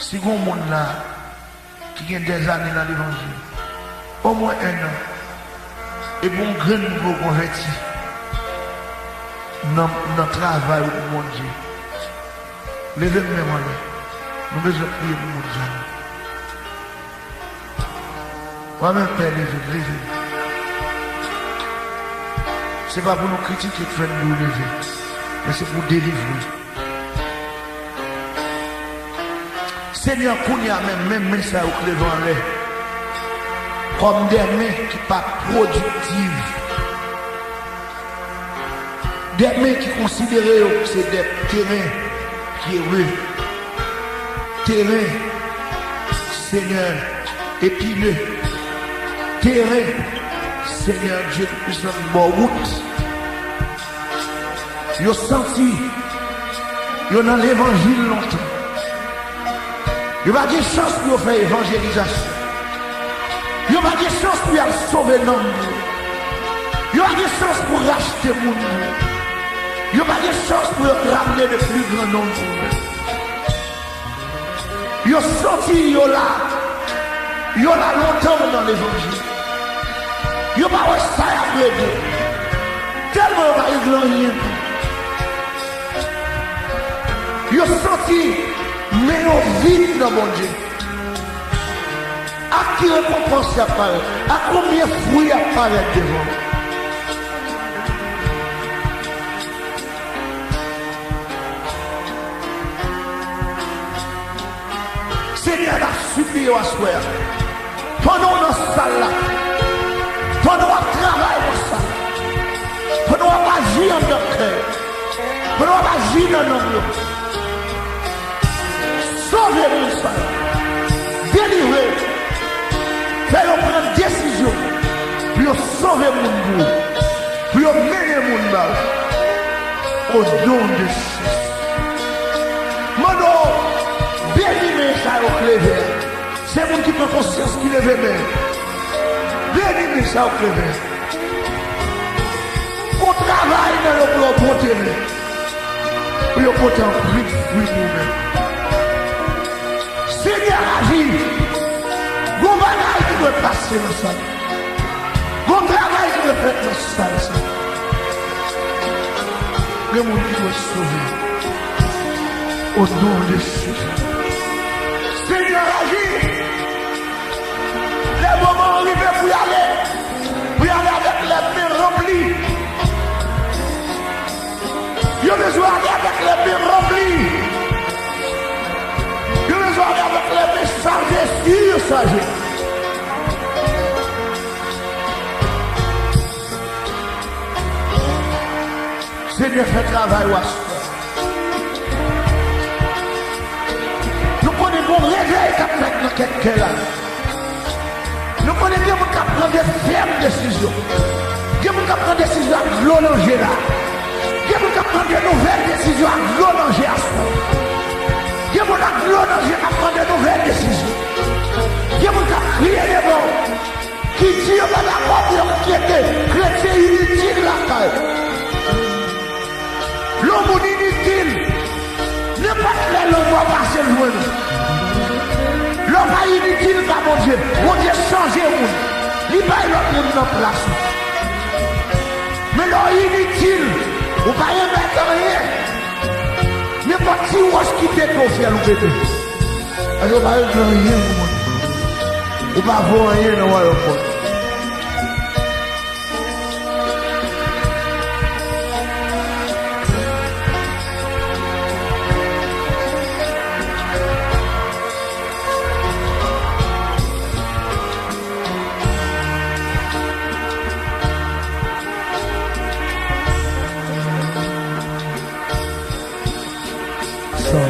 Si vous monde là qui a des années dans l'évangile, au moins un an, et bon grand niveau converti dans le travail pour mon Dieu. Levez-moi, nous besoin de prier pour mon Dieu. Moi-même, Père, levez. Ce n'est pas pour nous critiquer que nous lever, mais c'est pour délivrer. Seigneur, pour nous, même ça, au clé dans l'air, comme des mains qui ne sont pas productives, des mains qui considèrent que c'est des terrains pierreux, terrains, Seigneur, épineux, terrain, Seigneur Dieu, nous sommes bonne route. Ils ont senti, ils ont dans l'évangile longtemps. Ils n'ont pas de chance pour faire évangélisation. Ils n'ont pas de chance pour sauver l'homme. Ils n'ont pas de chance pour racheter le monde. Ils n'ont pas de chance pour ramener le plus grand nombre. Ils ont sorti, ils ont là longtemps dans l'évangile. Ils n'ont pas resté après Dieu. Tellement ils n'ont rien. Ils ont sorti, mais ils vivent dans mon Dieu. À qui récompense apparaît? À combien de fruits apparaît devant? Seigneur a supplié à soi. Pendant notre salle là, pendant notre travail dans ça, pendant notre agir dans notre cœur, pendant notre agir dans nos lieux, sauvez-nous ça, délivrez, faites-nous prendre décision, pour sauver mon monde, pour mener mon mal au nom de Jésus. Mon bénis ça au lever. C'est mon qui prend conscience qui lève même. Bénis ça au lever. On travaille dans le plan pour t'aimer. Pour le porter en fruit nous-mêmes. Seigneur agit. Bon bagage qui doit passer dans ça. Bon travail qui doit faire dans ça. Le monde qui doit sauver. Au nom de Jésus. Seigneur agit. Les moments arrivés pour y aller avec les mains remplies. Il y a besoin d'aller avec les mains remplies. Il y a besoin d'aller avec les mains chargées, surchargées. Seigneur, fais travail ou nous connaissons le réveil qu'a fait dans quelqu'un là. Nous connaissons bien qu'on prend des fermes décisions. Bien qu'on prend des décisions à glolonger là. Bien qu'on prend des nouvelles décisions à glolonger à soi. Bien qu'on a glolonger à prendre de nouvelles décisions. Bien qu'on a crié les mots. Qui dit on va d'abord qui était chrétien inutile la taille. L'homme inutile. Ne pas que l'homme va passer loin. L'homme pas inutile par mon Dieu. Mon Dieu change le monde. Il va l'autre monde dans place. Mais l'homme inutile, vous ne pouvez pas mettre rien. N'importe qui ou qui t'est confié à l'OBD. Vous ne pouvez pas rien. Vous ne pouvez pas voir rien dans le monde. Sans